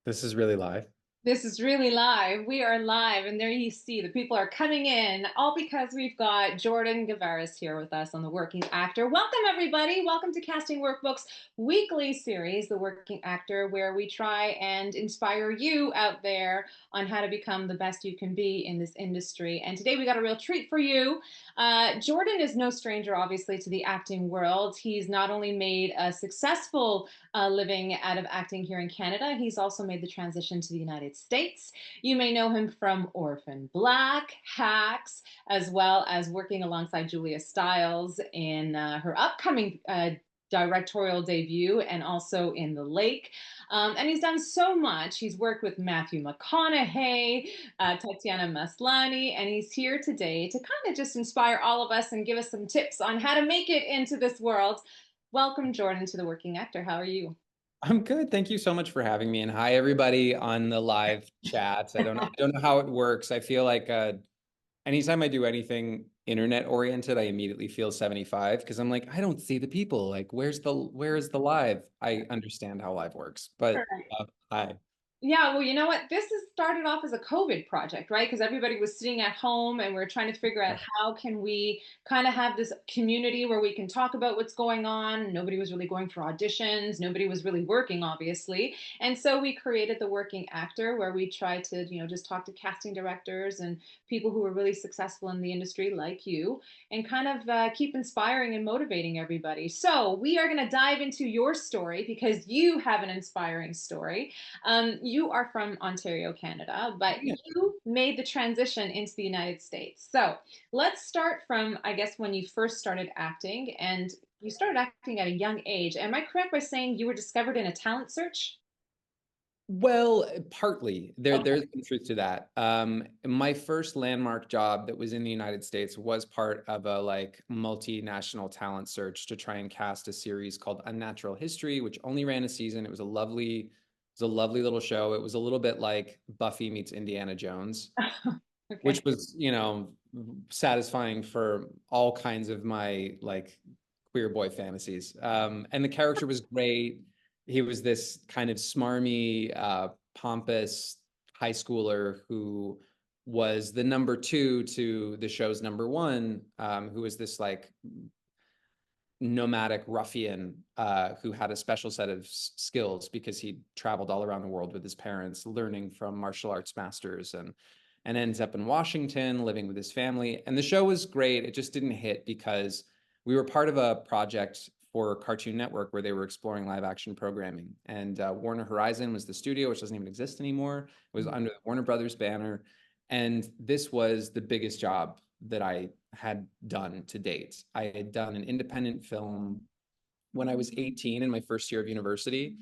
This is really live. This is really live. We are live, and there you see the people are coming in, all because we've got Jordan Gavaris here with us on The Working Actor. Welcome, everybody. Welcome to Casting Workbook's weekly series, The Working Actor, where we try and inspire you out there on how to become the best you can be in this industry. And today we got a real treat for you. Jordan is no stranger, obviously, to the acting world. He's not only made a successful living out of acting here in Canada, he's also made the transition to the United States. You may know him from Orphan Black, Hacks, as well as working alongside Julia Stiles in her upcoming directorial debut and also in The Lake. And he's done so much. He's worked with Matthew McConaughey, Tatiana Maslany, and he's here today to kind of just inspire all of us and give us some tips on how to make it into this world. Welcome, Jordan, to The Working Actor. How are you? I'm good. Thank you so much for having me. And hi, everybody on the live chat. I don't know how it works. I feel like anytime I do anything internet oriented, I immediately feel 75 because I'm like, I don't see the people. Like, where is the live? I understand how live works, but hi. Yeah, well, you know what? This has started off as a COVID project, right? Because everybody was sitting at home and we're trying to figure out how can we kind of have this community where we can talk about what's going on. Nobody was really going for auditions. Nobody was really working, obviously. And so we created The Working Actor, where we try to, just talk to casting directors and people who are really successful in the industry like you and kind of keep inspiring and motivating everybody. So we are going to dive into your story because you have an inspiring story. You are from Ontario, Canada, but Yeah. you made the transition into the United States. So let's start from, I guess, when you first started acting, and you started acting at a young age. Am I correct by saying you were discovered in a talent search? Well, partly there's Okay. some truth to that. My first landmark job that was in the United States was part of a like multinational talent search to try and cast a series called Unnatural History, which only ran a season. It was a lovely little show. It was a little bit like Buffy meets Indiana Jones, which Okay. was, satisfying for all kinds of my like queer boy fantasies. And the character was great. He was this kind of smarmy, pompous high schooler who was the number two to the show's number one, who was this like nomadic ruffian who had a special set of skills because he traveled all around the world with his parents, learning from martial arts masters, and ends up in Washington, living with his family. And the show was great. It just didn't hit because we were part of a project for Cartoon Network where they were exploring live action programming. And Warner Horizon was the studio, which doesn't even exist anymore. It was under the Warner Brothers banner. And this was the biggest job that I had done to date. I had done an independent film when I was 18 in my first year of university.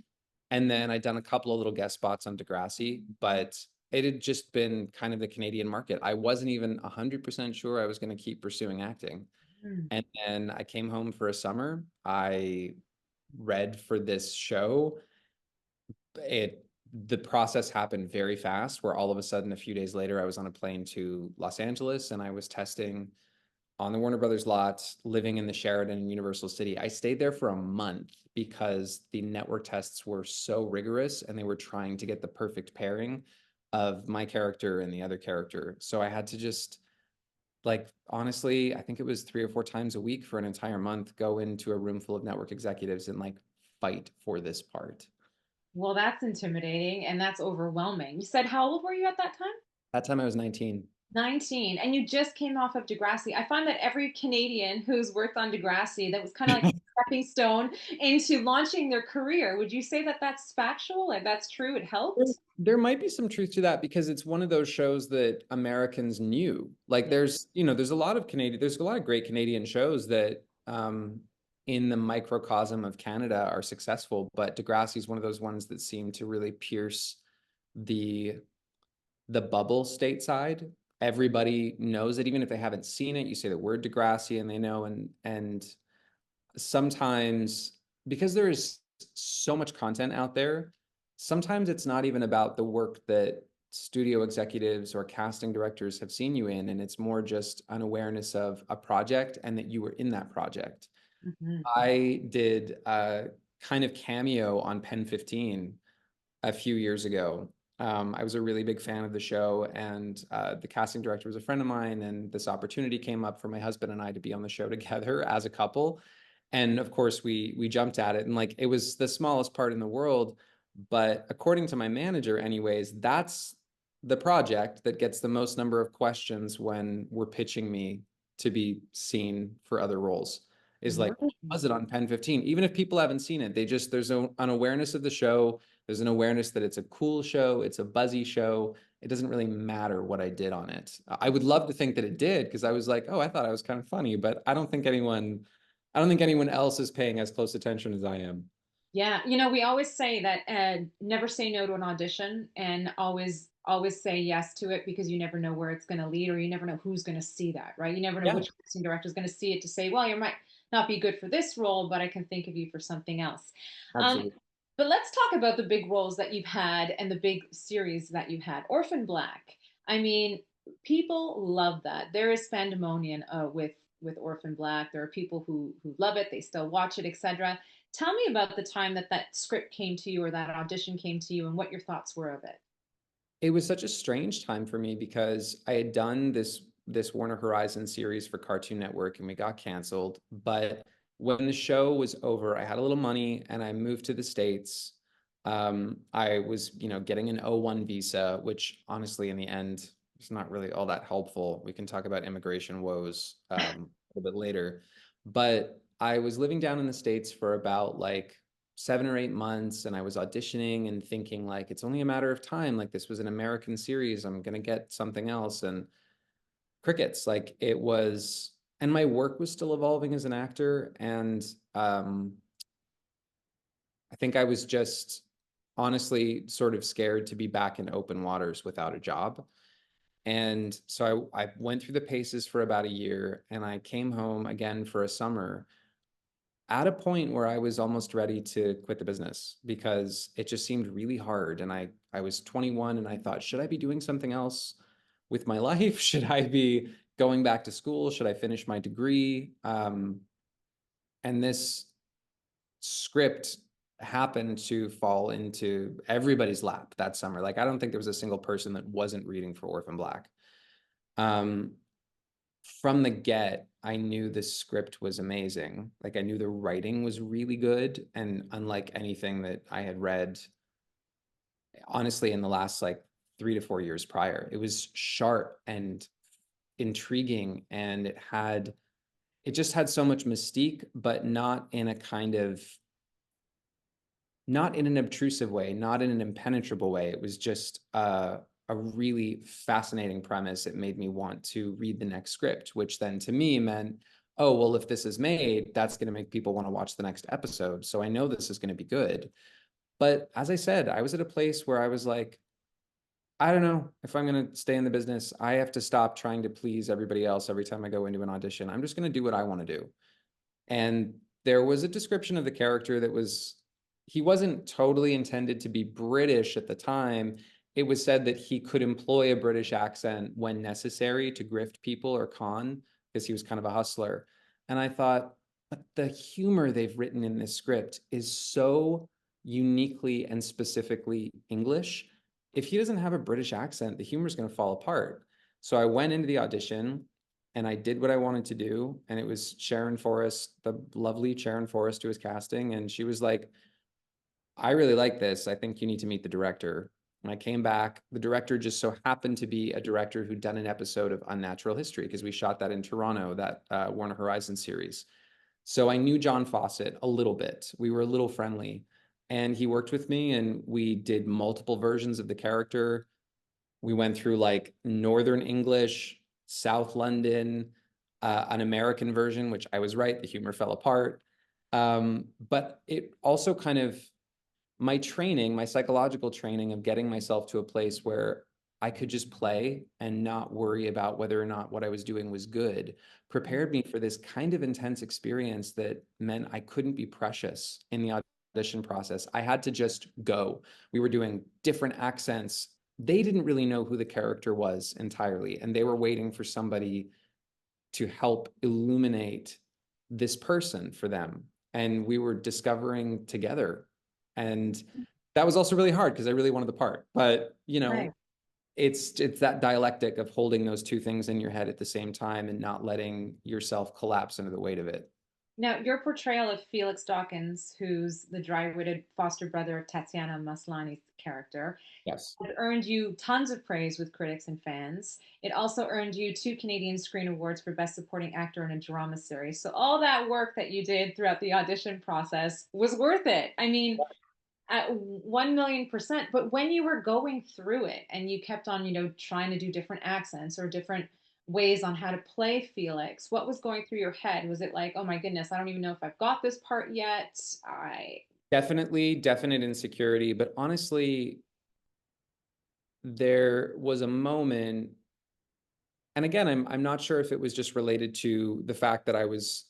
And then I'd done a couple of little guest spots on Degrassi, but it had just been kind of the Canadian market. I wasn't even 100% sure I was going to keep pursuing acting. Hmm. And then I came home for a summer. I read for this show. The process happened very fast, where all of a sudden, a few days later, I was on a plane to Los Angeles and I was testing on the Warner Brothers lot, living in the Sheraton in Universal City. I stayed there for a month because the network tests were so rigorous and they were trying to get the perfect pairing of my character and the other character. So I had to just, like, honestly, I think it was 3 or 4 times a week for an entire month, go into a room full of network executives and like fight for this part. Well, that's intimidating and that's overwhelming. You said how old were you at that time? That time I was 19. 19. And you just came off of Degrassi. I find that every Canadian who's worked on Degrassi, that was kind of like a stepping stone into launching their career. Would you say that that's factual? Like that's true? It There helped? there might be some truth to that because it's one of those shows that Americans knew. Like Yeah. there's a lot of great Canadian shows that in the microcosm of Canada are successful, but Degrassi is one of those ones that seem to really pierce the the bubble stateside. Everybody knows it, even if they haven't seen it. You say the word Degrassi and they know, and sometimes because there is so much content out there, sometimes it's not even about the work that studio executives or casting directors have seen you in, and it's more just an awareness of a project and that you were in that project. Mhm. I did a kind of cameo on Pen 15 a few years ago. I was a really big fan of the show, and the casting director was a friend of mine, and this opportunity came up for my husband and I to be on the show together as a couple. And of course, we jumped at it, and like it was the smallest part in the world, but according to my manager, anyways, that's the project that gets the most number of questions when we're pitching me to be seen for other roles. Is like, Right. was it on Pen 15? Even if people haven't seen it, there's an awareness of the show. There's an awareness that it's a cool show, it's a buzzy show. It doesn't really matter what I did on it. I would love to think that it did, because I was like, oh, I thought I was kind of funny, but I don't think anyone else is paying as close attention as I am. Yeah, we always say that never say no to an audition, and always say yes to it, because you never know where it's going to lead, or you never know who's going to see that, right? You never know Yeah, which casting director is going to see it to say, well, you might not be good for this role, but I can think of you for something else. Um, absolutely. but let's talk about the big roles that you've had and the big series that you've had. Orphan Black. I mean, people love that. There is pandemonium with Orphan Black. There are people who love it. They still watch it, etc. Tell me about the time that that script came to you, or that audition came to you, and what your thoughts were of it. It was such a strange time for me because I had done this Warner Horizon series for Cartoon Network and we got canceled. But when the show was over, I had a little money and I moved to the States. I was, getting an O1 visa, which honestly, in the end, is not really all that helpful. We can talk about immigration woes a little bit later. But I was living down in the States for about like 7 or 8 months, and I was auditioning and thinking like it's only a matter of time. Like this was an American series. I'm gonna get something else. And crickets, like it was, and my work was still evolving as an actor. And I think I was just honestly sort of scared to be back in open waters without a job. And so I went through the paces for about a year, and I came home again for a summer at a point where I was almost ready to quit the business because it just seemed really hard. And I was 21 and I thought, should I be doing something else with my life? Should I be going back to school? Should I finish my degree? And this script happened to fall into everybody's lap that summer. Like, I don't think there was a single person that wasn't reading for Orphan Black. Um, from the get, I knew the script was amazing. Like I knew the writing was really good and unlike anything that I had read, honestly, in the last like 3 to 4 years prior. It was sharp and intriguing, and it just had so much mystique, but not in an obtrusive way, not in an impenetrable way. It was just a really fascinating premise. It made me want to read the next script, which then to me meant, oh, well, if this is made, that's going to make people want to watch the next episode. So I know this is going to be good. But as I said, I was at a place where I was like, I don't know if I'm going to stay in the business. I have to stop trying to please everybody else every time I go into an audition. I'm just going to do what I want to do. And there was a description of the character that he wasn't totally intended to be British at the time. It was said that he could employ a British accent when necessary to grift people or con, because he was kind of a hustler. And I thought, but the humor they've written in this script is so uniquely and specifically English. If he doesn't have a British accent, the humor is going to fall apart. So I went into the audition and I did what I wanted to do. And it was Sharon Forrest, the lovely Sharon Forrest, who was casting. And she was like, I really like this. I think you need to meet the director. When I came back, the director just so happened to be a director who'd done an episode of Unnatural History, because we shot that in Toronto, that Warner Horizon series. So I knew John Fawcett a little bit. We were a little friendly. And he worked with me, and we did multiple versions of the character. We went through like Northern English, South London, an American version, which I was right, the humor fell apart. But it also kind of, my training, my psychological training of getting myself to a place where I could just play and not worry about whether or not what I was doing was good, prepared me for this kind of intense experience that meant I couldn't be precious in the audition process. I had to just go. We were doing different accents. They didn't really know who the character was entirely, and they were waiting for somebody to help illuminate this person for them. And we were discovering together. And that was also really hard because I really wanted the part. But, you Right. know, it's that dialectic of holding those two things in your head at the same time and not letting yourself collapse under the weight of it. Now, your portrayal of Felix Dawkins, who's the dry-witted foster brother of Tatiana Maslany's character, Yes. it earned you tons of praise with critics and fans. It also earned you 2 Canadian Screen Awards for Best Supporting Actor in a Drama Series. So all that work that you did throughout the audition process was worth it. I mean, at 1,000,000%. But when you were going through it and you kept on, trying to do different accents or different ways on how to play Felix, what was going through your head? Was it like, oh my goodness, I don't even know if I've got this part yet? I Definitely, definite insecurity. But honestly, there was a moment, and again, I'm not sure if it was just related to the fact that I was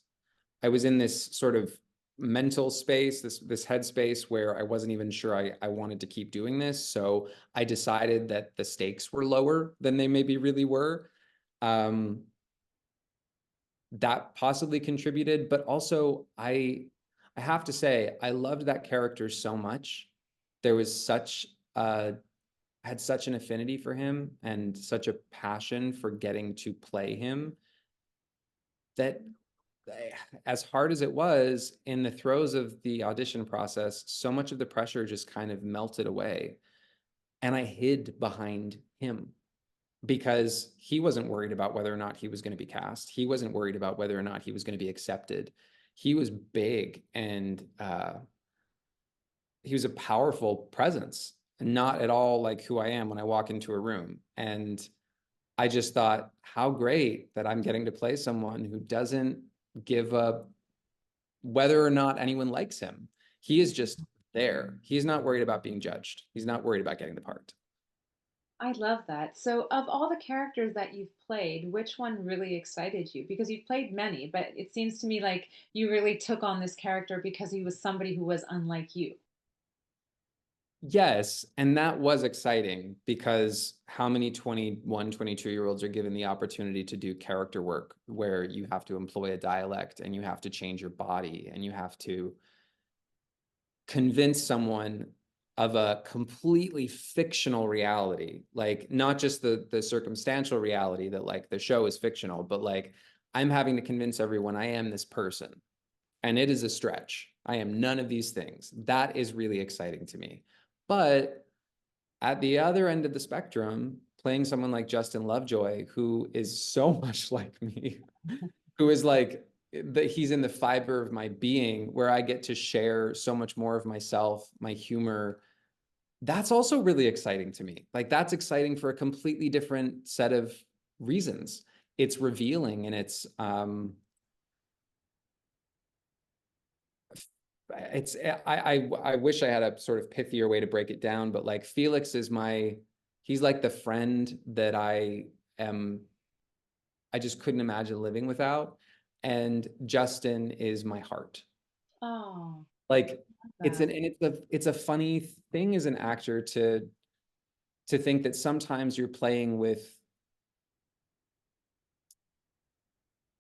in this sort of mental space, this headspace where I wasn't even sure I wanted to keep doing this. So I decided that the stakes were lower than they maybe really were. Um, that possibly contributed, but also I have to say I loved that character so much. There was such I had such an affinity for him and such a passion for getting to play him that as hard as it was in the throes of the audition process, so much of the pressure just kind of melted away. And I hid behind him because he wasn't worried about whether or not he was going to be cast. He wasn't worried about whether or not he was going to be accepted. He was big and he was a powerful presence, not at all like who I am when I walk into a room. And I just thought, how great that I'm getting to play someone who doesn't give up whether or not anyone likes him. He is just there. He's not worried about being judged. He's not worried about getting the part. I love that. So, of all the characters that you've played, which one really excited you? Because you've played many, but it seems to me like you really took on this character because he was somebody who was unlike you. Yes, and that was exciting because how many 21, 22-year-olds are given the opportunity to do character work where you have to employ a dialect and you have to change your body and you have to convince someone of a completely fictional reality, like not just the circumstantial reality that like the show is fictional, but like I'm having to convince everyone I am this person. And it is a stretch. I am none of these things. That is really exciting to me. But at the other end of the spectrum, playing someone like Justin Lovejoy, who is so much like me, who is like that he's in the fiber of my being where I get to share so much more of myself, my humor. That's also really exciting to me. Like that's exciting for a completely different set of reasons. It's revealing and it's I wish I had a sort of pithier way to break it down, but like Felix is he's like the friend that am I just couldn't imagine living without. And Justin is my heart. Oh, Like love it's that. it's a funny thing as an actor to think that sometimes you're playing with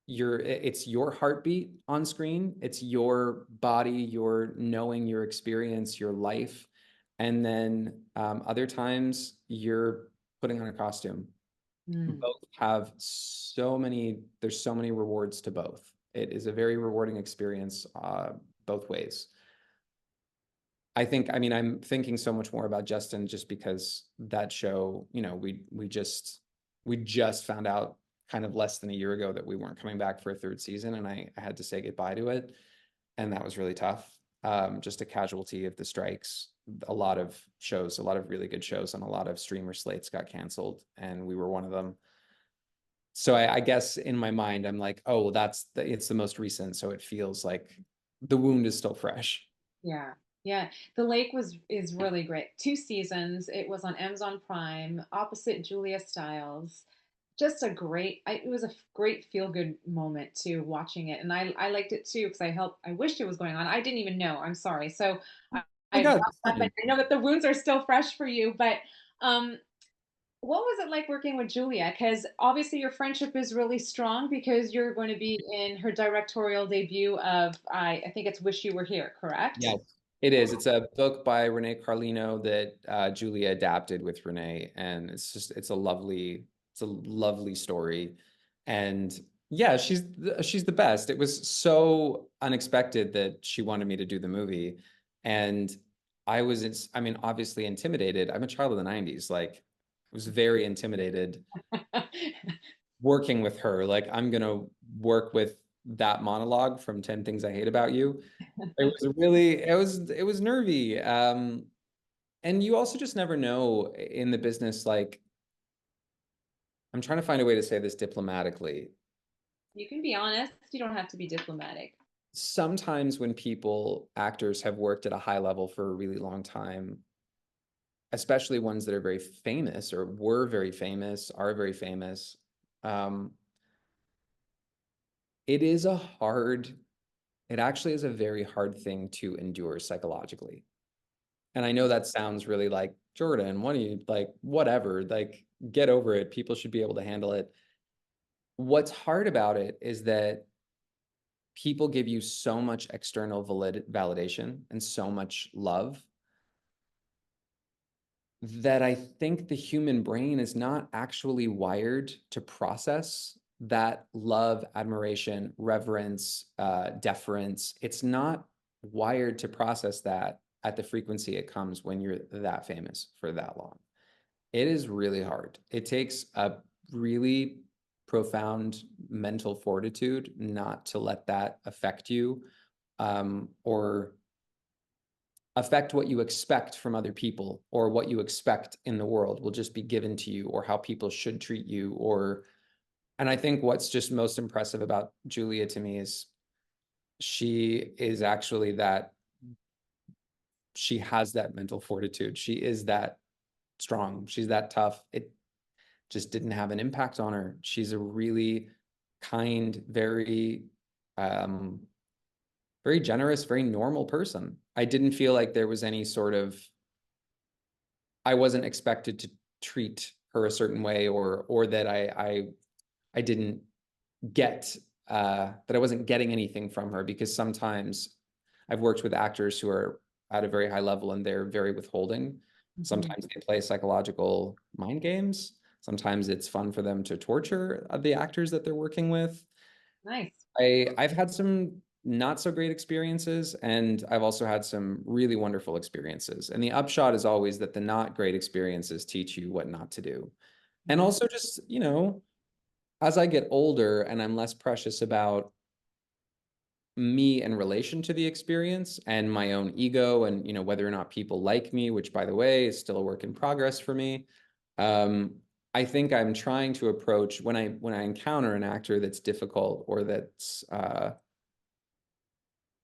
it's your heartbeat on screen, it's your body, your knowing, your experience, your life, and then other times you're putting on a costume. Mm. Both have there's so many rewards to both. It is a very rewarding experience both ways. I mean, I'm thinking so much more about Justin just because that show, you know, we just found out kind of less than a year ago that we weren't coming back for a third season, and I had to say goodbye to it, and that was really tough. Just a casualty of the strikes. A lot of shows, a lot of really good shows, and a lot of streamer slates got canceled, and we were one of them. So I guess in my mind, I'm like, oh, well, it's the most recent, so it feels like the wound is still fresh. Yeah. Yeah. The Lake is really great. 2 seasons. It was on Amazon Prime, opposite Julia Stiles. Just a it was a great feel good moment too watching it. And I liked it too because I wished it was going on. I didn't even know. I'm sorry. So Oh my I brought God, up and I know that the wounds are still fresh for you, but um what was it like working with Julia? Because obviously your friendship is really strong because you're going to be in her directorial debut of I think it's Wish You Were Here, correct? yes. It is. It's a book by Renee Carlino that Julia adapted with Renee, and it's a lovely story. And yeah, she's the best. It was so unexpected that she wanted me to do the movie, and I mean, obviously intimidated. I'm a child of the '90s. Like, I was very intimidated working with her. Like, I'm gonna work with that monologue from 10 Things I Hate About You. It was nervy. And you also just never know in the business, like, I'm trying to find a way to say this diplomatically. You can be honest. You don't have to be diplomatic. Sometimes when actors have worked at a high level for a really long time, especially ones that are very famous or were very famous, are very famous, um, it is a hard, it actually is a very hard thing to endure psychologically. And I know that sounds really like, Jordan, what do you like, whatever, like, get over it. People should be able to handle it. What's hard about it is that people give you so much external validation and so much love that I think the human brain is not actually wired to process that love, admiration, reverence, deference. It's not wired to process that at the frequency it comes when you're that famous for that long. It is really hard. It takes a really profound mental fortitude not to let that affect you, or affect what you expect from other people, or what you expect in the world will just be given to you, or how people should treat you. And I think what's just most impressive about Julia to me is she is actually that, she has that mental fortitude. She is that strong. She's that tough. It just didn't have an impact on her. She's a really kind, um, very generous, very normal person. I didn't feel like there was any sort of, I wasn't expected to treat her a certain way, or that I didn't get, that I wasn't getting anything from her, because sometimes I've worked with actors who are at a very high level and they're very withholding. Sometimes they play psychological mind games. Sometimes it's fun for them to torture the actors that they're working with. Nice. I've had some not so great experiences, and I've also had some really wonderful experiences. And the upshot is always that the not great experiences teach you what not to do. And also just, as I get older and I'm less precious about me in relation to the experience and my own ego, and whether or not people like me, which, by the way, is still a work in progress for me. I think I'm trying to approach, when I encounter an actor that's difficult, or that's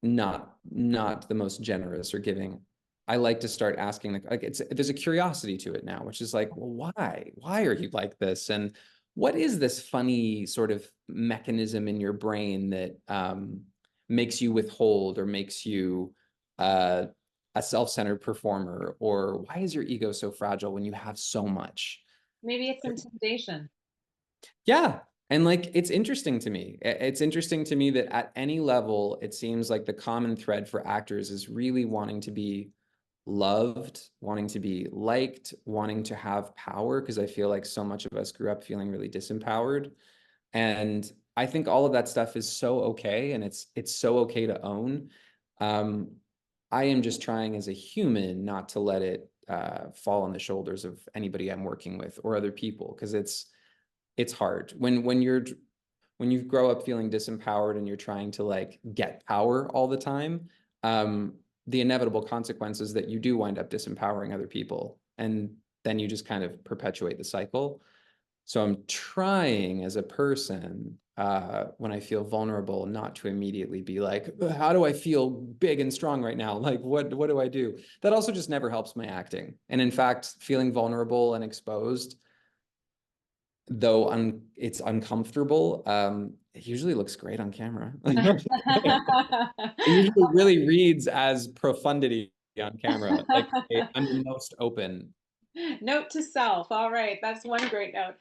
not the most generous or giving, I like to start asking, like, there's a curiosity to it now, which is like, well, why are you like this, and what is this funny sort of mechanism in your brain that makes you withhold, or makes you a self-centered performer, or why is your ego so fragile when you have so much? Maybe it's intimidation. Yeah. And like, it's interesting to me. It's interesting to me that at any level, it seems like the common thread for actors is really wanting to be loved, wanting to be liked, wanting to have power, because I feel like so much of us grew up feeling really disempowered. And I think all of that stuff is so okay, and it's so okay to own. Um, I am just trying as a human not to let it fall on the shoulders of anybody I'm working with or other people, because it's hard when you grow up feeling disempowered and you're trying to like get power all the time. The inevitable consequences that you do wind up disempowering other people, and then you just kind of perpetuate the cycle. So I'm trying as a person, when I feel vulnerable, not to immediately be like, how do I feel big and strong right now? Like, what do I do? That also just never helps my acting. And in fact, feeling vulnerable and exposed, though it's uncomfortable, it usually looks great on camera. It usually really reads as profundity on camera. Like, I'm the most open. Note to self. All right, that's one great note.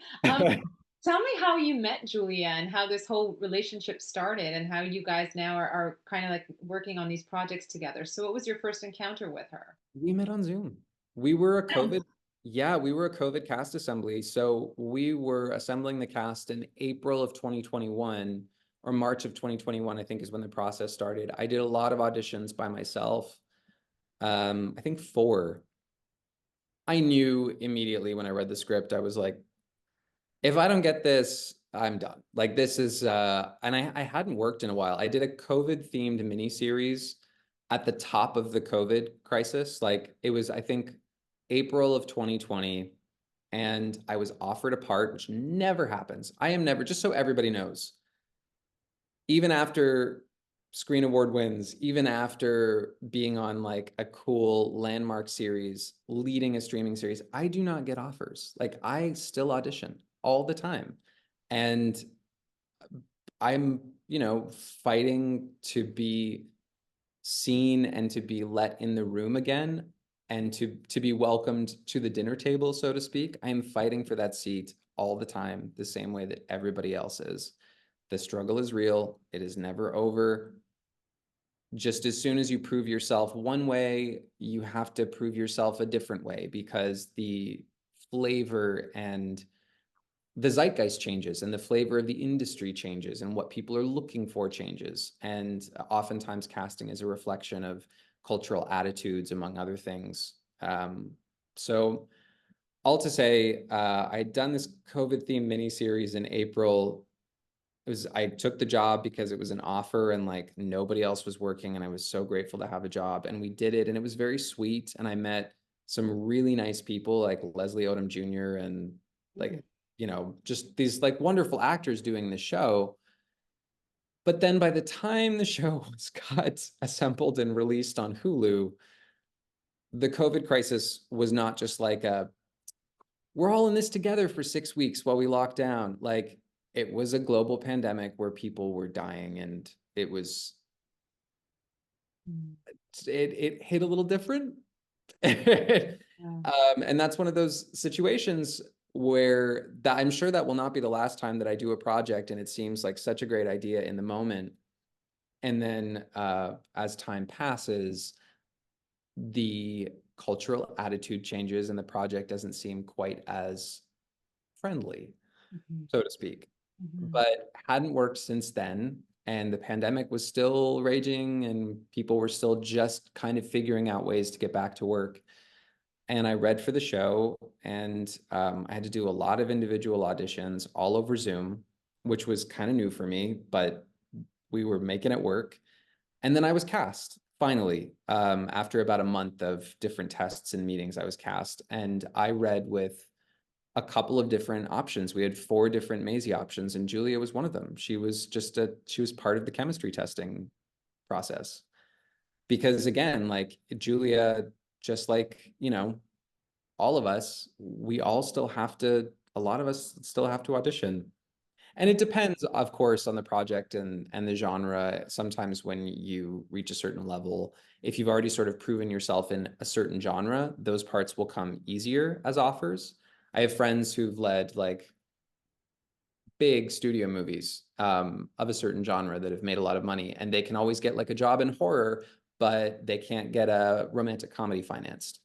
Tell me how you met Julia and how this whole relationship started and how you guys now are kind of like working on these projects together. So, what was your first encounter with her? We met on Zoom. We were a COVID, yeah, we were a COVID cast assembly. So we were assembling the cast in April of 2021 or March of 2021, I think is when the process started. I did a lot of auditions by myself. I think four. I knew immediately when I read the script, I was like, if I don't get this, I'm done. Like this is and I hadn't worked in a while. I did a COVID themed miniseries at the top of the COVID crisis. Like it was, I think, April of 2020, and I was offered a part, which never happens. I am never, just so everybody knows, even after Screen Award wins, even after being on like a cool landmark series, leading a streaming series, I do not get offers. Like I still audition all the time. And I'm, fighting to be seen and to be let in the room again and to be welcomed to the dinner table, so to speak. I am fighting for that seat all the time, the same way that everybody else is. The struggle is real. It is never over. Just as soon as you prove yourself one way, you have to prove yourself a different way because the flavor and the zeitgeist changes and the flavor of the industry changes and what people are looking for changes. And oftentimes casting is a reflection of cultural attitudes, among other things. So all to say, I'd done this COVID themed miniseries in April. I took the job because it was an offer and like nobody else was working, and I was so grateful to have a job, and we did it, and it was very sweet, and I met some really nice people like Leslie Odom Jr. and like, just these like wonderful actors doing the show. But then by the time the show was got assembled and released on Hulu, the COVID crisis was not just like we're all in this together for 6 weeks while we lock down. Like it was a global pandemic where people were dying, and it was it hit a little different. And that's one of those situations where I'm sure that will not be the last time that I do a project and it seems like such a great idea in the moment. And then as time passes, the cultural attitude changes and the project doesn't seem quite as friendly, so to speak. But hadn't worked since then. And the pandemic was still raging and people were still just kind of figuring out ways to get back to work. And I read for the show, and I had to do a lot of individual auditions all over Zoom, which was kind of new for me, but we were making it work. And then I was cast finally. After about a month of different tests and meetings, I was cast, and I read with a couple of different options. We had 4 different Maisie options, and Julia was one of them. She was part of the chemistry testing process. Because again, like Julia, just like, all of us, we all still have to, a lot of us still have to audition. And it depends, of course, on the project and the genre. Sometimes when you reach a certain level, if you've already sort of proven yourself in a certain genre, those parts will come easier as offers. I have friends who've led like big studio movies of a certain genre that have made a lot of money, and they can always get like a job in horror, but they can't get a romantic comedy financed.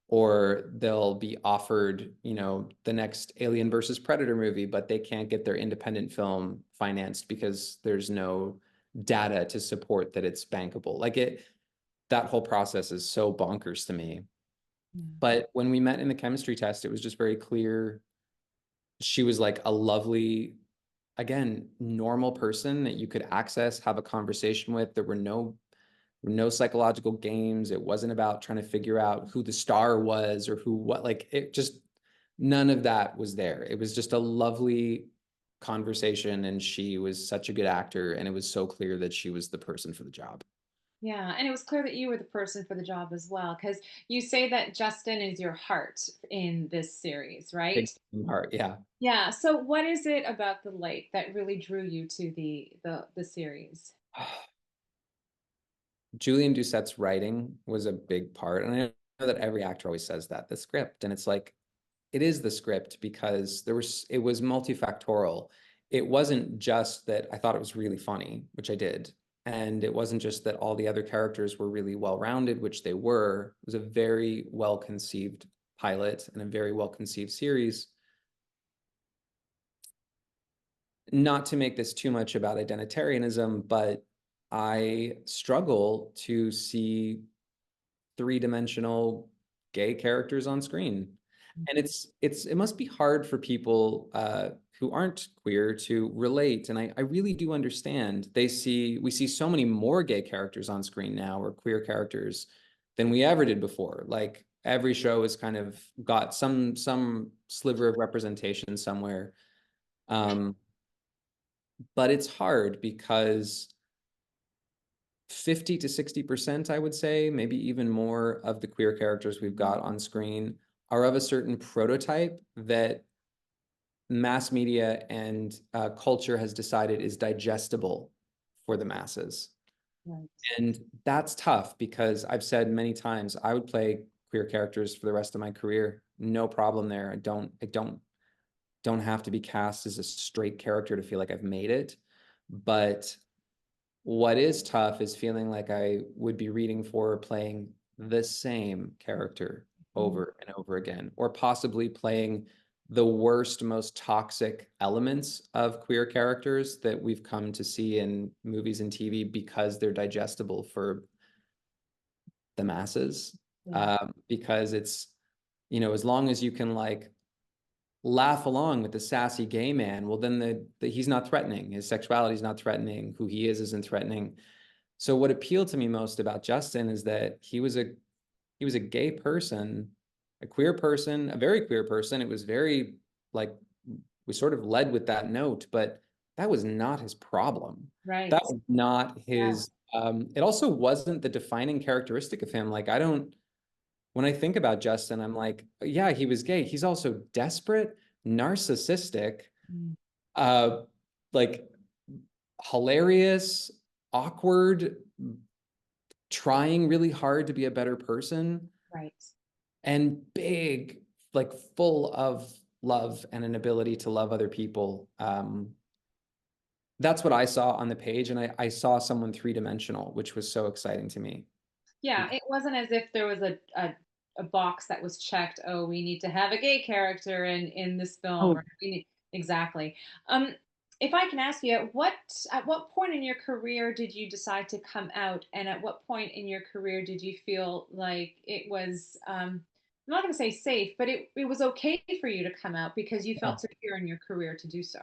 Or they'll be offered, the next Alien versus Predator movie, but they can't get their independent film financed because there's no data to support that it's bankable. That whole process is so bonkers to me. But when we met in the chemistry test, it was just very clear. She was like a lovely, again, normal person that you could access, have a conversation with. There were no psychological games. It wasn't about trying to figure out who the star was or it just, none of that was there. It was just a lovely conversation, and she was such a good actor, and it was so clear that she was the person for the job. Yeah, and it was clear that you were the person for the job as well, because you say that Justin is your heart in this series, right? Big heart, yeah. Yeah. So, what is it about the light that really drew you to the series? Julian Doucette's writing was a big part. And I know that every actor always says that, the script. And it's like, it is the script, because it was multifactorial. It wasn't just that I thought it was really funny, which I did. And it wasn't just that all the other characters were really well-rounded, which they were. It was a very well-conceived pilot and a very well-conceived series. Not to make this too much about identitarianism, but I struggle to see three-dimensional gay characters on screen. And it must be hard for people who aren't queer to relate. And I really do understand. We see so many more gay characters on screen now, or queer characters, than we ever did before. Like every show has kind of got some sliver of representation somewhere. But it's hard because 50 to 60%, I would say, maybe even more, of the queer characters we've got on screen are of a certain prototype that mass media and culture has decided is digestible for the masses. Right. And that's tough, because I've said many times I would play queer characters for the rest of my career. No problem there. I don't have to be cast as a straight character to feel like I've made it. But what is tough is feeling like I would be reading for or playing the same character over and over again, or possibly playing the worst, most toxic elements of queer characters that we've come to see in movies and TV, because they're digestible for the masses. Because it's, as long as you can like laugh along with the sassy gay man, well, then he's not threatening. His sexuality is not threatening. Who he is isn't threatening. So what appealed to me most about Justin is that he was a gay person, a queer person, a very queer person. It was very, like, we sort of led with that note, but that was not his problem. Right. That was not his, it also wasn't the defining characteristic of him. Like, when I think about Justin, I'm like, yeah, he was gay. He's also desperate, narcissistic, like hilarious, awkward, trying really hard to be a better person. Right. And big, like full of love and an ability to love other people. That's what I saw on the page. And I saw someone three-dimensional, which was so exciting to me. Yeah, it wasn't as if there was a box that was checked. Oh, we need to have a gay character in this film. Oh. Or exactly. If I can ask you, at what point in your career did you decide to come out, and at what point in your career did you feel like it was, I'm not going to say safe, but it was okay for you to come out because you felt secure in your career to do so?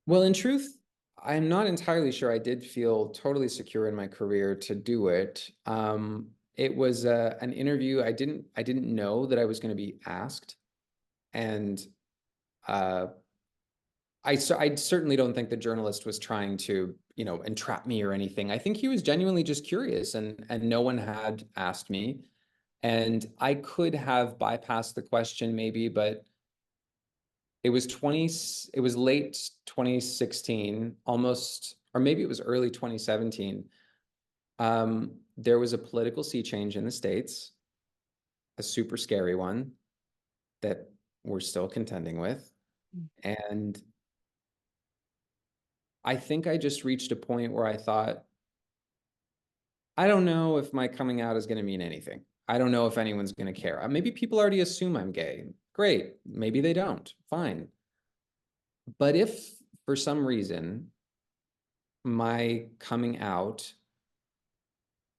Well, in truth, I'm not entirely sure I did feel totally secure in my career to do it. It was an interview. I didn't know that I was going to be asked, and I certainly don't think the journalist was trying to, entrap me or anything. I think he was genuinely just curious, and no one had asked me, and I could have bypassed the question maybe, but it was late 2016, almost, or maybe it was early 2017. There was a political sea change in the States, a super scary one that we're still contending with. And I think I just reached a point where I thought, I don't know if my coming out is going to mean anything. I don't know if anyone's going to care. Maybe people already assume I'm gay. Great. Maybe they don't. Fine. But if for some reason my coming out,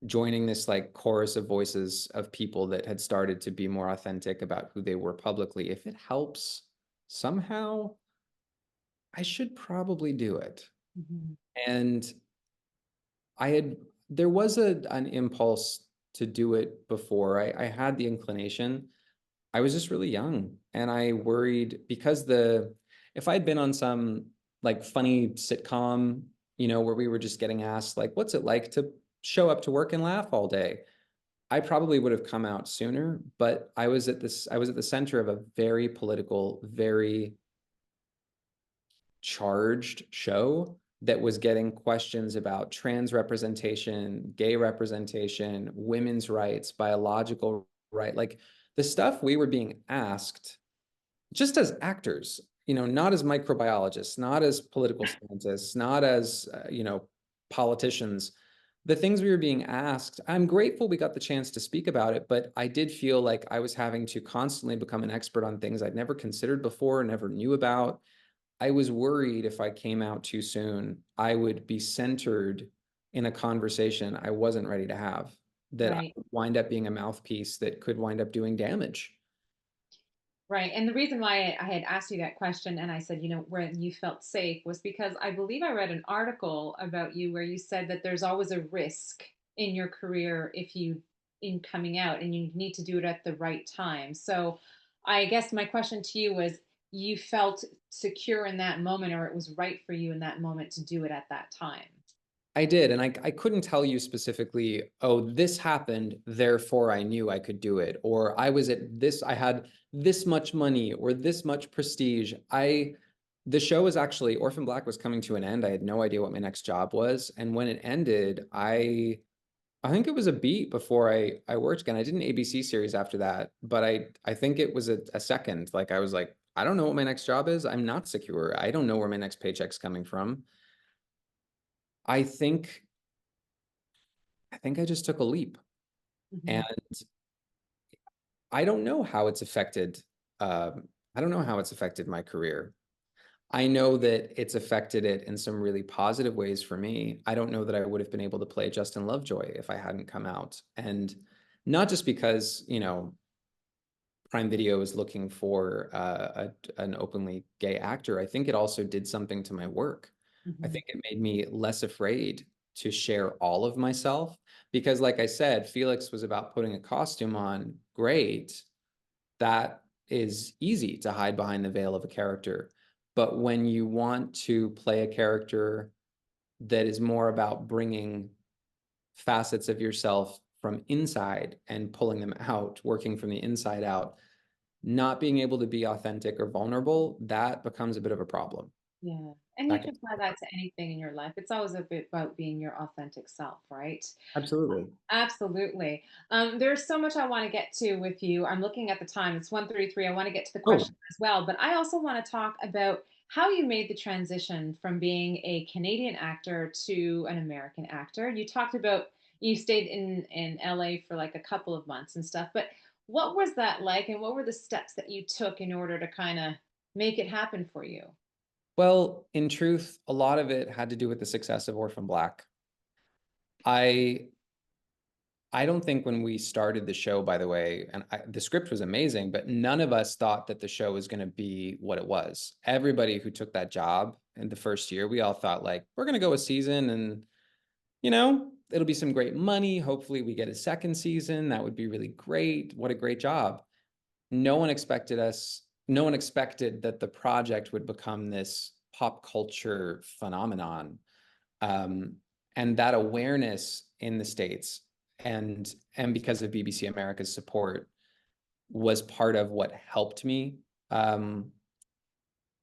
joining this like chorus of voices of people that had started to be more authentic about who they were publicly, if it helps somehow, I should probably do it. And there was an impulse to do it before. I had the inclination. I was just really young, and I worried because if I'd been on some like funny sitcom, where we were just getting asked like, what's it like to show up to work and laugh all day? I probably would have come out sooner, but I was at the center of a very political, very charged show that was getting questions about trans representation, gay representation, women's rights, biological right. Like the stuff we were being asked just as actors, not as microbiologists, not as political scientists, not as, politicians, the things we were being asked, I'm grateful we got the chance to speak about it, but I did feel like I was having to constantly become an expert on things I'd never considered before, never knew about. I was worried if I came out too soon, I would be centered in a conversation I wasn't ready to have, that I Right. would wind up being a mouthpiece that could wind up doing damage. Right. And the reason why I had asked you that question and I said, when you felt safe was because I believe I read an article about you where you said that there's always a risk in your career if you in coming out and you need to do it at the right time. So I guess my question to you was you felt secure in that moment or it was right for you in that moment to do it at that time. I did, and I couldn't tell you specifically, oh, this happened, therefore I knew I could do it, or I was at this, I had this much money or this much prestige. The show was actually, Orphan Black was coming to an end. I had no idea what my next job was. And when it ended, I think it was a beat before I worked again. I did an ABC series after that, but I think it was a second. Like I was like, I don't know what my next job is. I'm not secure. I don't know where my next paycheck's coming from. I think I just took a leap. And Mhm. I don't know how it's affected. I don't know how it's affected my career. I know that it's affected it in some really positive ways for me. I don't know that I would have been able to play Justin Lovejoy if I hadn't come out. And not just because, Prime Video is looking for an openly gay actor. I think it also did something to my work. I Mhm. think it made me less afraid to share all of myself because, like I said, Felix was about putting a costume on. Great. That is easy to hide behind the veil of a character. But when you want to play a character that is more about bringing facets of yourself from inside and pulling them out, working from the inside out, not being able to be authentic or vulnerable, that becomes a bit of a problem. Yeah. And you That can can, apply that to anything in your life. It's always a bit about being your authentic self, right? absolutely. Absolutely. There's so much I want to get to with you. I'm looking at the time. It's 1:33. I want to get to the Oh, question as well, but I also want to talk about how you made the transition from being a Canadian actor to an American actor. You talked about you stayed in LA for like a couple of months and stuff, but what was that like and what were the steps that you took in order to kind of make it happen for you? well, in truth, a lot of it had to do with the success of Orphan Black. I I don't think when we started the show, by the way, and the script was amazing, but none of us thought that the show was going to be what it was. Everybody who took that job in the first year, we all thought like, we're going to go a season and, it'll be some great money. Hopefully we get a second season. That would be really great. What a great job. No one expected that the project would become this pop culture phenomenon. Um, and that awareness in the States and because of BBC America's support was part of what helped me. Um,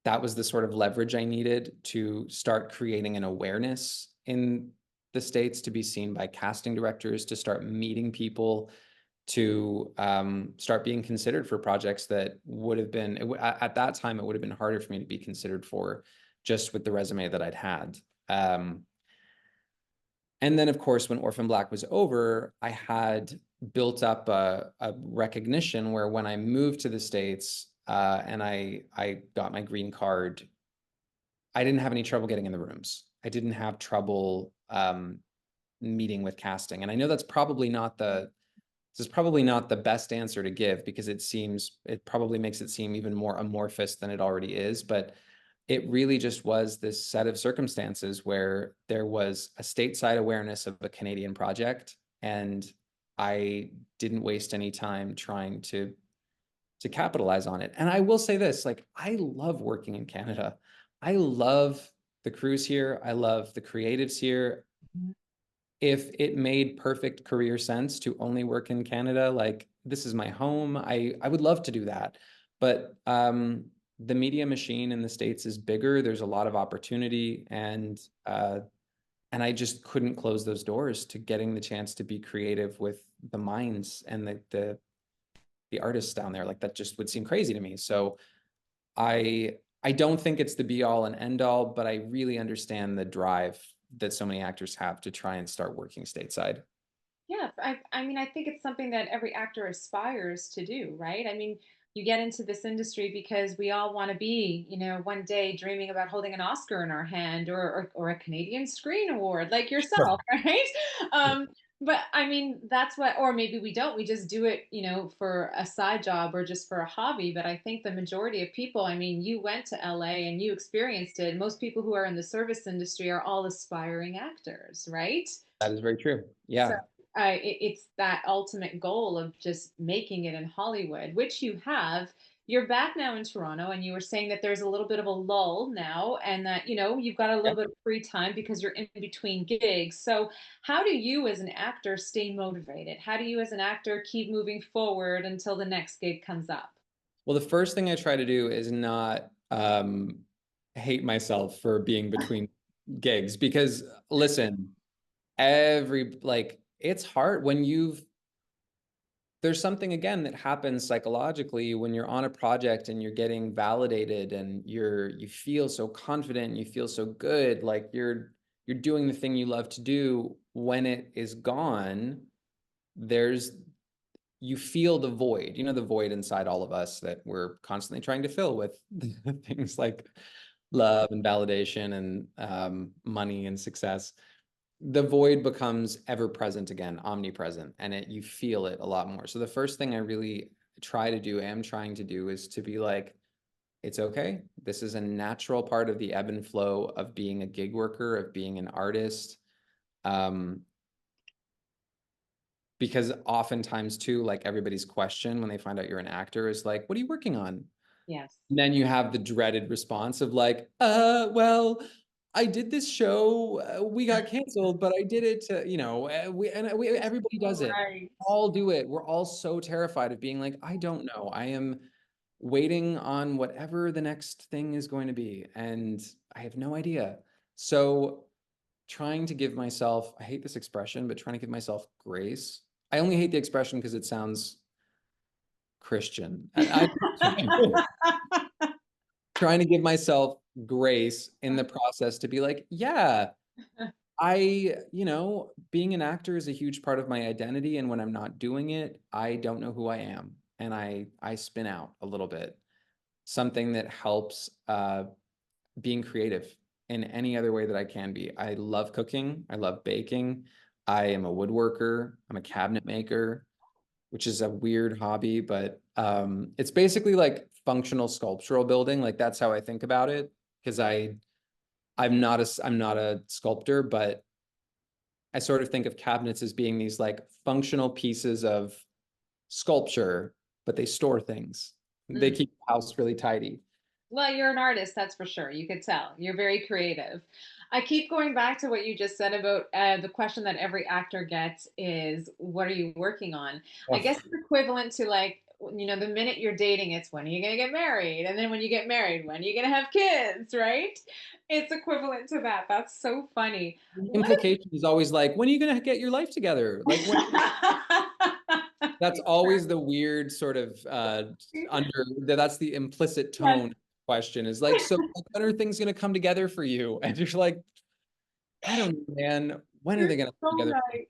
that was the sort of leverage I needed to start creating an awareness in the States to be seen by casting directors, to start meeting people, to start being considered for projects that would have been, at that time, it would have been harder for me to be considered for just with the resume that I'd had. Um, and then, of course, when Orphan Black was over, I had built up a recognition where when I moved to the States and I got my green card, I didn't have any trouble getting in the rooms. I didn't have trouble meeting with casting. And I know this is probably not the best answer to give because it probably makes it seem even more amorphous than it already is. But it really just was this set of circumstances where there was a stateside awareness of a Canadian project, and I didn't waste any time trying to capitalize on it. And I will say this, like, I love working in Canada. I love the crews here. I love the creatives here. If it made perfect career sense to only work in Canada, like this is my home, I would love to do that. But the media machine in the States is bigger. There's a lot of opportunity, and I just couldn't close those doors to getting the chance to be creative with the minds and the artists down there. Like that just would seem crazy to me. So I don't think it's the be all and end all, but I really understand the drive that so many actors have to try and start working stateside. Yeah, I mean, I think it's something that every actor aspires to do, right? I mean, you get into this industry because we all want to be, you know, one day dreaming about holding an Oscar in our hand or a Canadian Screen Award like Sure. yourself, right? Um, but I mean, that's what, or maybe we don't, we just do it, you know, for a side job or just for a hobby. But I think the majority of people, I mean, you went to LA and you experienced it. Most people who are in the service industry are all aspiring actors, right? That is very true. So Yeah. it's that ultimate goal of just making it in Hollywood, which you have. You're back now in Toronto, and you were saying that there's a little bit of a lull now, and that you know you've got a little bit of free time because you're in between gigs. So, how do you, as an actor, stay motivated? How do you, as an actor, keep moving forward until the next gig comes up? Well, the first thing I try to do is not hate myself for being between gigs because listen, it's hard when there's something again that happens psychologically when you're on a project and you're getting validated and you feel so confident, you feel so good, like you're doing the thing you love to do. When it is gone, there's you feel the void, the void inside all of us that we're constantly trying to fill with things like love and validation and money and success. The void becomes ever present again, omnipresent, and you feel it a lot more. So the first thing I really am trying to do is to be like, it's okay. This is a natural part of the ebb and flow of being a gig worker, of being an artist. Um, because oftentimes too, like everybody's question when they find out you're an actor is like, what are you working on? Yes. And then you have the dreaded response of like, well, I did this show, we got canceled, but I did it to, everybody does it. Right. All do it. We're all so terrified of being like, I don't know. I am waiting on whatever the next thing is going to be, and I have no idea. So trying to give myself, I hate this expression, but trying to give myself grace. I only hate the expression because it sounds Christian. Trying to give myself grace in the process to be like, yeah, being an actor is a huge part of my identity. And when I'm not doing it, I don't know who I am. And I spin out a little bit. Something that helps being creative in any other way that I can be. I love cooking. I love baking. I am a woodworker. I'm a cabinet maker, which is a weird hobby, but it's basically like functional sculptural building. Like that's how I think about it. Because I'm not a sculptor, but I sort of think of cabinets as being these like functional pieces of sculpture, but they store things. They Mm. keep the house really tidy. Well, you're an artist, that's for sure. You could tell. You're very creative. I keep going back to what you just said about the question that every actor gets is, what are you working on? I Oh, guess it's equivalent to like, you know, the minute you're dating, it's when are you going to get married? And then when you get married, when are you going to have kids, right? It's equivalent to that. That's so funny. the What implication is always like, when are you going to get your life together? Like when that's always the weird sort of that's the implicit Yes. tone question is like, so like, when are things going to come together for you? And you're like, I don't know, man. When are You're they going to come so together? right.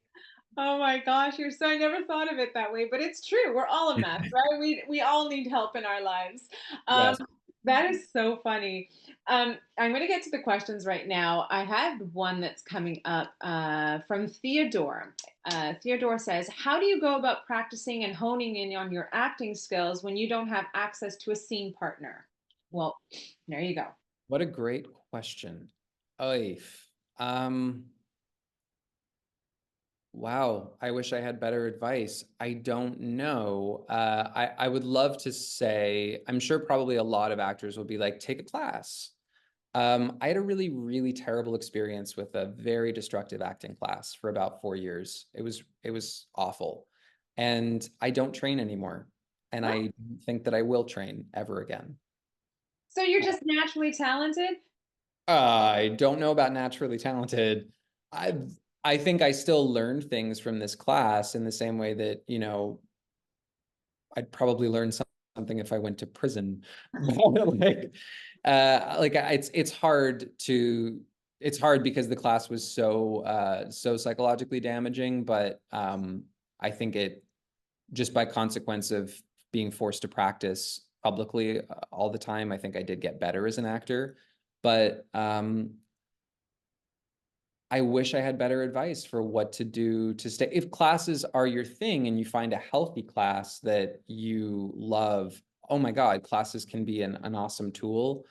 Oh my gosh, you're so I never thought of it that way, but it's true. We're all a mess, right? We all need help in our lives. Um, Yes. that is so funny. I'm going to get to the questions right now. I had one that's coming up from Theodore. Theodore says, "How do you go about practicing and honing in on your acting skills when you don't have access to a scene partner?" Well, there you go. What a great question. Oif. Um, wow. I wish I had better advice. I don't know. I would love to say, I'm sure probably a lot of actors will be like, take a class. I had a really, really terrible experience with a very destructive acting class for about 4 years. It was awful. And I don't train anymore. And What? I don't think that I will train ever again. So you're just naturally talented? I don't know about naturally talented. I I think I still learned things from this class in the same way that, I'd probably learn something if I went to prison. Like it's hard because the class was so psychologically damaging, but I think it just by consequence of being forced to practice publicly all the time, I think I did get better as an actor. But I wish I had better advice for what to do to stay. If classes are your thing and you find a healthy class that you love, oh my God, classes can be an awesome tool.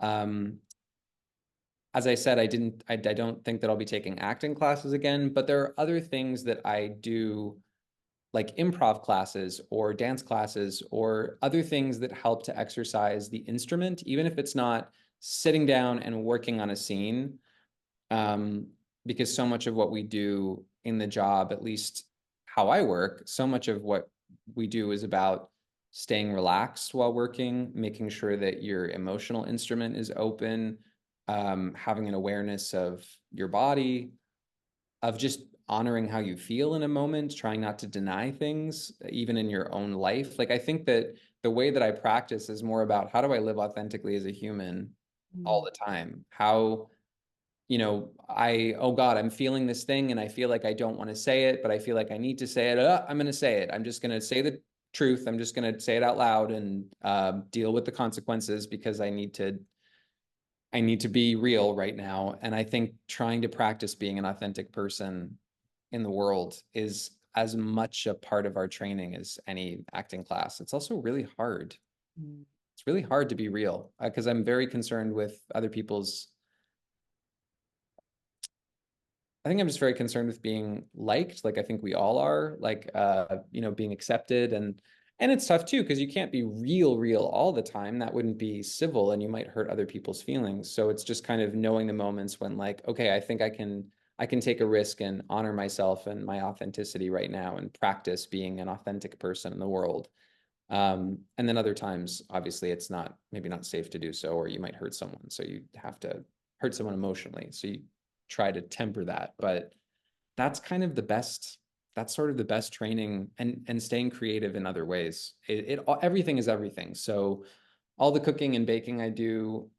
As I said, I don't think that I'll be taking acting classes again, but there are other things that I do, like improv classes or dance classes or other things that help to exercise the instrument, even if it's not sitting down and working on a scene. Because so much of what we do in the job, at least how I work, so much of what we do is about staying relaxed while working, making sure that your emotional instrument is open, having an awareness of your body, of just honoring how you feel in a moment, trying not to deny things, even in your own life. Like, I think that the way that I practice is more about how do I live authentically as a human all the time? How, oh God, I'm feeling this thing and I feel like I don't want to say it, but I feel like I need to say it. I'm going to say it. I'm just going to say the truth. I'm just going to say it out loud and deal with the consequences because I need to be real right now. And I think trying to practice being an authentic person in the world is as much a part of our training as any acting class. It's also really hard. It's really hard to be real because I'm very concerned with other people's. I think I'm just very concerned with being liked. Like I think we all are, like being accepted, and it's tough too because you can't be real all the time. That wouldn't be civil and you might hurt other people's feelings. So it's just kind of knowing the moments when like, okay, I think I can take a risk and honor myself and my authenticity right now and practice being an authentic person in the world. And then other times, obviously, it's maybe not safe to do so, or you might hurt someone. So you have to hurt someone emotionally. So you try to temper that. But that's kind of that's sort of the best training and staying creative in other ways. Everything is everything. So all the cooking and baking I do,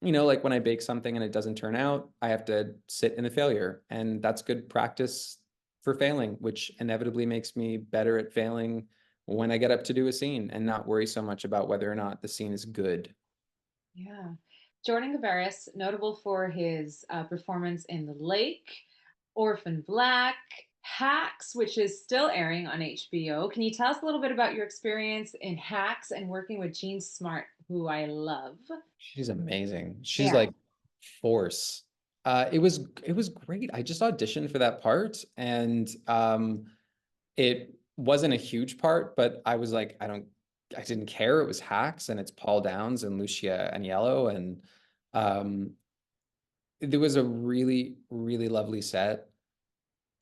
like when I bake something and it doesn't turn out, I have to sit in the failure. And that's good practice for failing, which inevitably makes me better at failing when I get up to do a scene and not worry so much about whether or not the scene is good. Yeah. Jordan Gavaris, notable for his performance in The Lake, Orphan Black, Hacks, which is still airing on HBO. Can you tell us a little bit about your experience in Hacks and working with Jean Smart, who I love? She's amazing. She's Yeah. like force. It was great. I just auditioned for that part and it wasn't a huge part, but I was like, I didn't care. It was Hacks and it's Paul Downs and Lucia Aniello and um there was a really lovely set.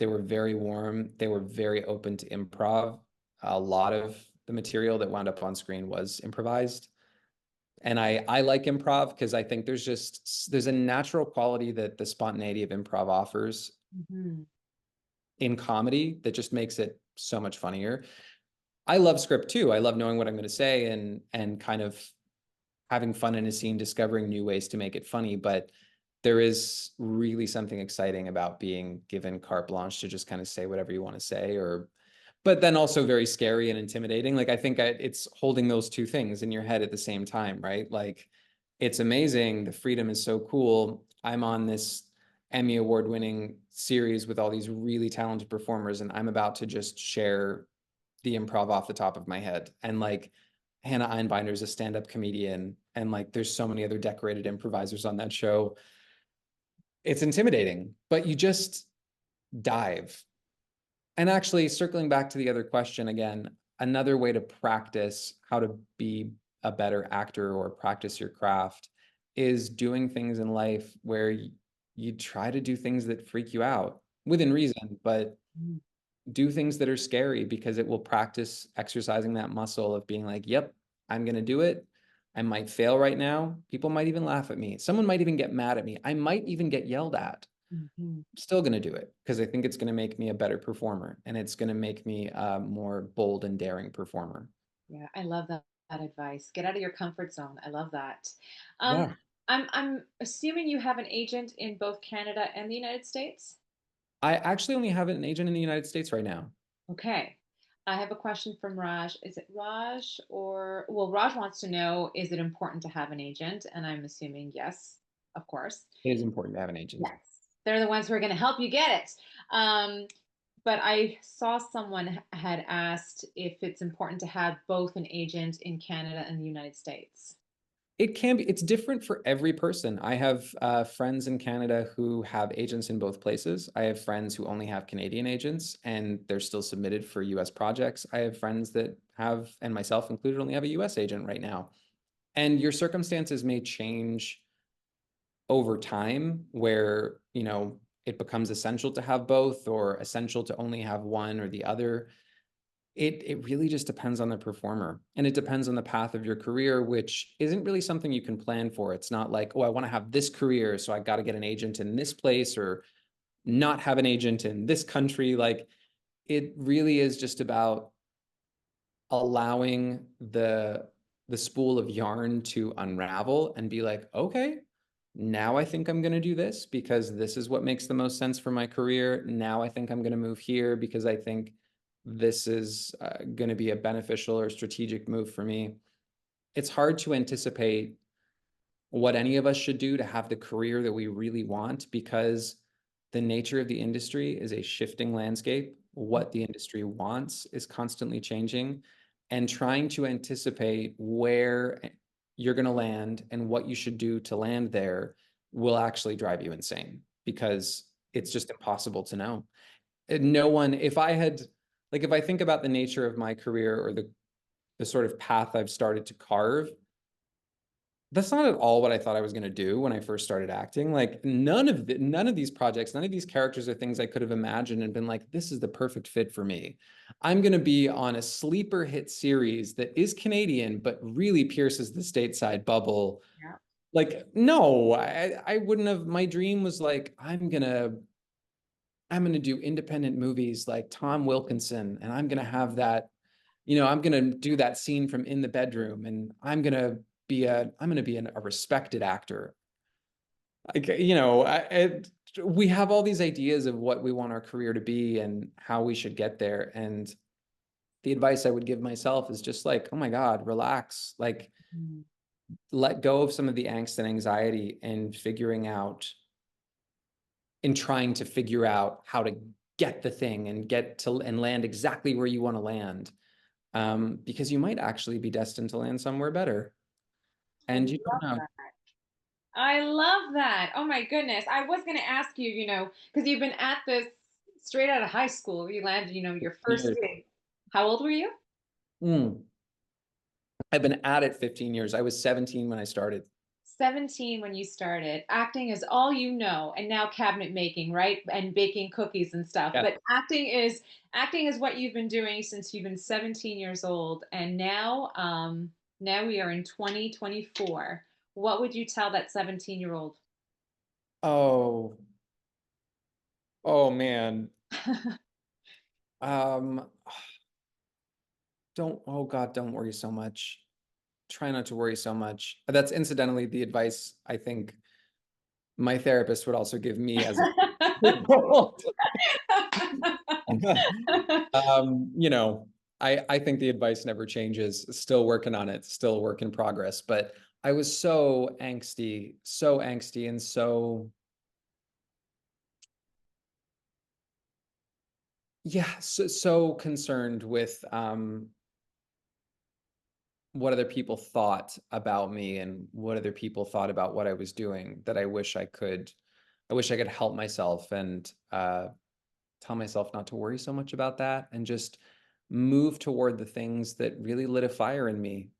They were very warm. They were very open to improv. A lot of the material that wound up on screen was improvised. And I like improv because I think there's a natural quality that the spontaneity of improv offers Mhm. in comedy that just makes it so much funnier. I love script too. I love knowing what I'm going to say and kind of having fun in a scene, discovering new ways to make it funny. But there is really something exciting about being given carte blanche to just kind of say whatever you want to say, but then also very scary and intimidating. Like I think it's holding those two things in your head at the same time, right? Like it's amazing. The freedom is so cool. I'm on this Emmy Award winning series with all these really talented performers, and I'm about to just share the improv off the top of my head. And like Hannah Einbinder is a stand-up comedian, and like there's so many other decorated improvisers on that show. It's intimidating, but you just dive. And actually, circling back to the other question again, another way to practice how to be a better actor or practice your craft is doing things in life where you try to do things that freak you out within reason, but do things that are scary because it will practice exercising that muscle of being like, yep, I'm going to do it. I might fail right now. People might even laugh at me. Someone might even get mad at me. I might even get yelled at. Mhm. Still going to do it because I think it's going to make me a better performer and it's going to make me a more bold and daring performer. Yeah, I love that advice. Get out of your comfort zone. I love that. Um, Yeah. I'm assuming you have an agent in both Canada and the United States. I actually only have an agent in the United States right now. Okay. I have a question from Raj. Is it Raj or, well, Raj wants to know, is it important to have an agent? And I'm assuming yes, of course. It is important to have an agent. Yes. They're the ones who are going to help you get it. But I saw someone had asked if it's important to have both an agent in Canada and the United States. It can be, it's different for every person. I have friends in Canada who have agents in both places. I have friends who only have Canadian agents and they're still submitted for US projects. I have friends that have, and myself included, only have a US agent right now. And your circumstances may change over time where, it becomes essential to have both or essential to only have one or the other. It really just depends on the performer and it depends on the path of your career, which isn't really something you can plan for. It's not like, oh, I want to have this career, so I got to get an agent in this place or not have an agent in this country. Like it really is just about allowing the spool of yarn to unravel and be like, okay, now I think I'm going to do this because this is what makes the most sense for my career. Now I think I'm going to move here because I think this is going to be a beneficial or strategic move for me. It's hard to anticipate what any of us should do to have the career that we really want because the nature of the industry is a shifting landscape. What the industry wants is constantly changing, and trying to anticipate where you're going to land and what you should do to land there will actually drive you insane because it's just impossible to know. No one, if I had, like, if I think about the nature of my career or the sort of path I've started to carve, that's not at all what I thought I was going to do when I first started acting. Like none of these projects, none of these characters are things I could have imagined and been like, this is the perfect fit for me. I'm going to be on a sleeper hit series that is Canadian, but really pierces the stateside bubble. Yeah. Like, no, I wouldn't have. My dream was like, I'm gonna do independent movies like Tom Wilkinson, and I'm gonna have that, I'm gonna do that scene from In the Bedroom, and I'm gonna be a respected actor. Like, we have all these ideas of what we want our career to be and how we should get there. And the advice I would give myself is just like, oh my God, relax. Like, Mhm. let go of some of the angst and anxiety and trying to figure out how to get the thing and get to and land exactly where you want to land, because you might actually be destined to land somewhere better I and you don't love know. that. I love that. Oh my goodness. I was going to ask you, because you've been at this straight out of high school. You landed, your first Years. gig. How old were you? Mm. I've been at it 15 years. I was 17 when I started. 17 when you started. Acting is all you know, and now cabinet making, right? And baking cookies and stuff. Yeah. But acting is what you've been doing since you've been 17 years old. And now we are in 2024. What would you tell that 17-year-old? Oh, oh man. Um, oh God, don't worry so much. Try not to worry so much. That's incidentally the advice I think my therapist would also give me as a Um, you know, I think the advice never changes. Still working on it, still a work in progress. But I was so angsty, and so concerned with what other people thought about me and what other people thought about what I was doing that I wish I could help myself and tell myself not to worry so much about that and just move toward the things that really lit a fire in me.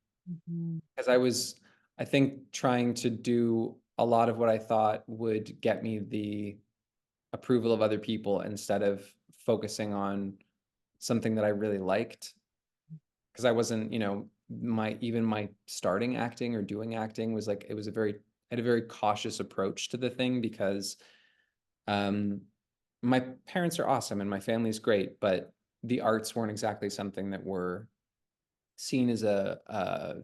Mhm. Because I think, trying to do a lot of what I thought would get me the approval of other people instead of focusing on something that I really liked. Because I wasn't, my starting acting or doing acting was like, I had a very cautious approach to the thing because My parents are awesome and my family's great, but the arts weren't exactly something that were seen as a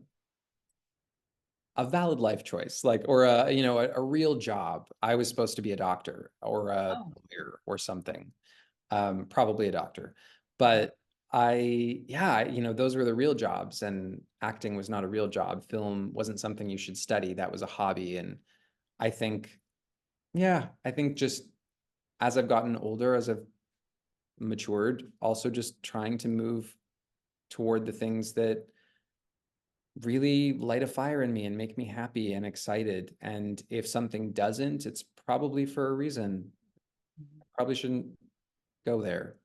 valid life choice, like, or a real job. I was supposed to be a doctor or a Oh. lawyer or something, probably a doctor. But yeah, those were the real jobs, and acting was not a real job. Film wasn't something you should study. That was a hobby. And I think, yeah, I think just as I've gotten older, as I've matured, also just trying to move toward the things that really light a fire in me and make me happy and excited. And if something doesn't, it's probably for a reason. Probably shouldn't go there.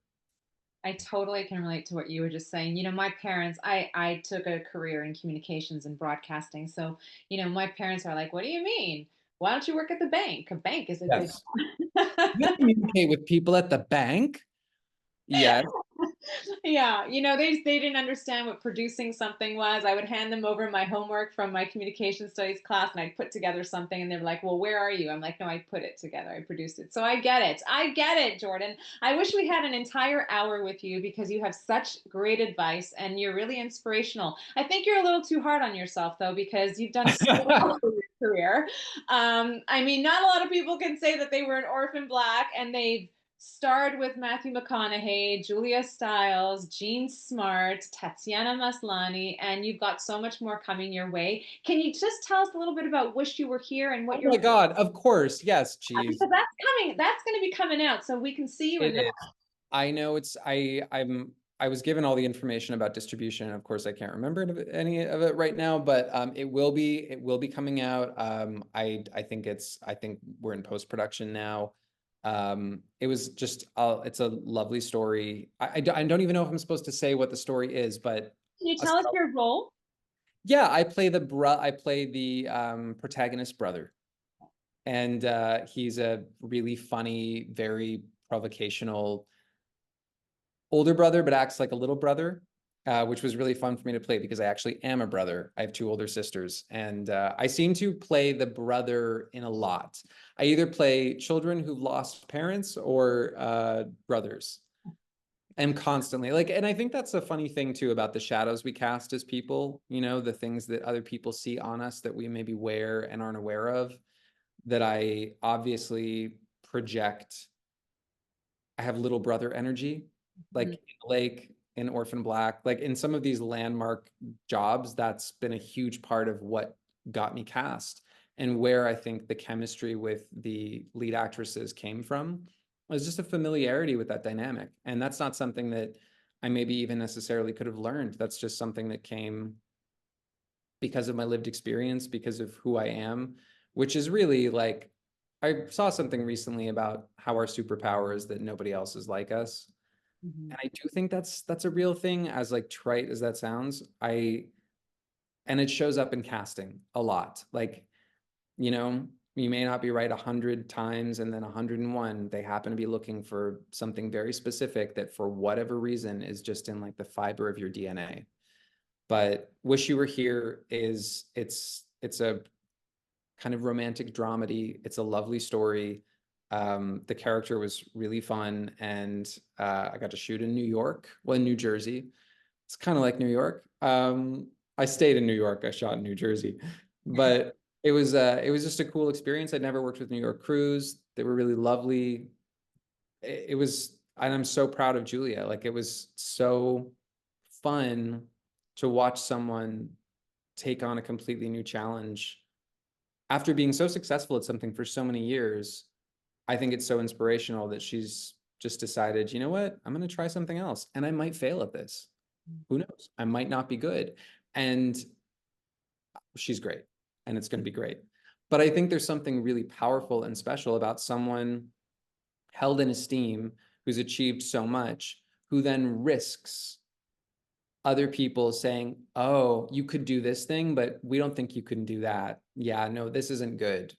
I totally can relate to what you were just saying. My parents, I took a career in communications and broadcasting. So, my parents are like, "What do you mean? Why don't you work at the bank? A bank is a good Yes. You job." communicate with people at the bank? Yes. Yeah, they didn't understand what producing something was. I would hand them over my homework from my communication studies class and I'd put together something and they were like, "Well, where are you?" I'm like, "No, I put it together. I produced it." So I get it. I get it, Jordan. I wish we had an entire hour with you because you have such great advice and you're really inspirational. I think you're a little too hard on yourself though because you've done so well for your career. I mean, not a lot of people can say that they were an Orphan Black and they've starred with Matthew McConaughey, Julia Stiles, Jean Smart, Tatiana Maslany, and you've got so much more coming your way. Can you just tell us a little bit about Wish You Were Here and what Oh you're my God, of course. Yes, geez. because that's coming, that's going to be coming out so we can see you in It that. is. I know I was given all the information about distribution. Of course, I can't remember any of it right now, but it will be coming out. I think we're in post-production now. It was just it's a lovely story. I don't even know if I'm supposed to say what the story is, but Can you tell us your role? yeah, I play the protagonist brother, and he's a really funny, very provocational older brother, but acts like a little brother, which was really fun for me to play because I actually am a brother. I have two older sisters, and I seem to play the brother in a lot. I either play children who've lost parents or brothers. I'm constantly like, and I think that's a funny thing too about the shadows we cast as people, the things that other people see on us that we maybe wear and aren't aware of, that I obviously project. I have little brother energy, like Mhm. in Lake, in Orphan Black, like in some of these landmark jobs. That's been a huge part of what got me cast, and where I think the chemistry with the lead actresses came from was just a familiarity with that dynamic. And that's not something that I maybe even necessarily could have learned. That's just something that came because of my lived experience, because of who I am, which is really like, I saw something recently about how our superpower is that nobody else is like us. Mhm. And I do think that's a real thing, as like trite as that sounds. And it shows up in casting a lot. Like, you know, you may not be right 100 times, and then 101, they happen to be looking for something very specific that for whatever reason is just in like the fiber of your DNA. But Wish You Were Here it's a kind of romantic dramedy. It's a lovely story. The character was really fun, and I got to shoot in New York, well, in New Jersey. It's kind of like New York. I stayed in New York. I shot in New Jersey, but it was just a cool experience. I'd never worked with New York crews. They were really lovely. It was, and I'm so proud of Julia. Like, it was so fun to watch someone take on a completely new challenge after being so successful at something for so many years. I think it's so inspirational that she's just decided, you know what, I'm going to try something else, and I might fail at this. Who knows? I might not be good. And she's great, and it's going to be great. But I think there's something really powerful and special about someone held in esteem who's achieved so much, who then risks other people saying, "Oh, you could do this thing, but we don't think you can do that. Yeah, no, this isn't good."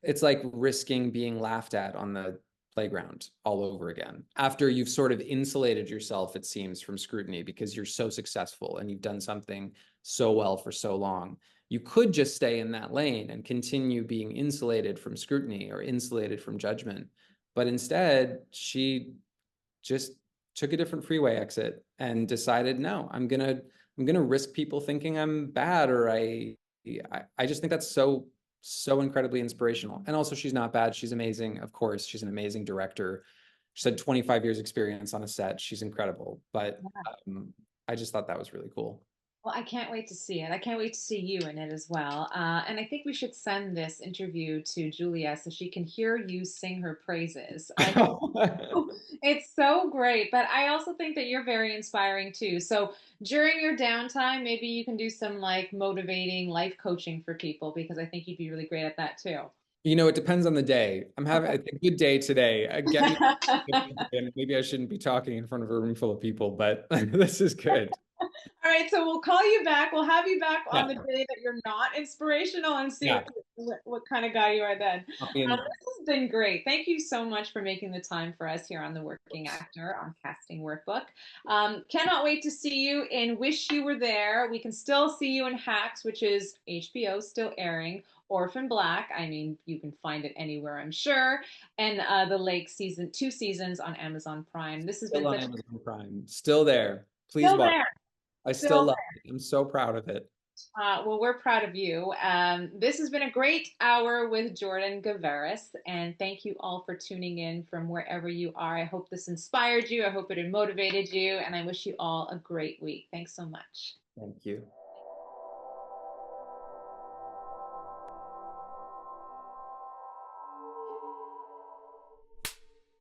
It's like risking being laughed at on the playground all over again after you've sort of insulated yourself, it seems, from scrutiny because you're so successful and you've done something so well for so long. You could just stay in that lane and continue being insulated from scrutiny or insulated from judgment. But instead, she just took a different freeway exit and decided, no, I'm gonna risk people thinking I'm bad, or I just think that's so incredibly inspirational. And also, she's not bad. She's amazing. Of course, she's an amazing director. She had 25 years experience on a set. She's incredible. But I just thought that was really cool. Well, I can't wait to see it. I can't wait to see you in it as well. And I think we should send this interview to Julia so she can hear you sing her praises. I It's so great, but I also think that you're very inspiring too. So during your downtime, maybe you can do some like motivating life coaching for people because I think you'd be really great at that too. You know, it depends on the day. I'm having a good day today. Get me, and maybe I shouldn't be talking in front of a room full of people, but this is good. All right, so we'll call you back. We'll have you back on Yeah, the day that you're not inspirational and see yeah. what kind of guy you are then. I'll be in. This has been great. Thank you so much for making the time for us here on The Working Actor on Casting Workbook. Cannot wait to see you in Wish You Were There. We can still see you in Hacks, which is HBO still airing. Orphan Black, I mean, you can find it anywhere, I'm sure. And The Lake season, 2 seasons on Amazon Prime. This has Still been on such Amazon Prime. Still there. Please still watch. there, I still still love it. I'm so proud of it. well, we're proud of you. This has been a great hour with Jordan Gavaris, and thank you all for tuning in from wherever you are. I hope this inspired you. I hope it motivated you, and I wish you all a great week. Thanks so much. Thank you.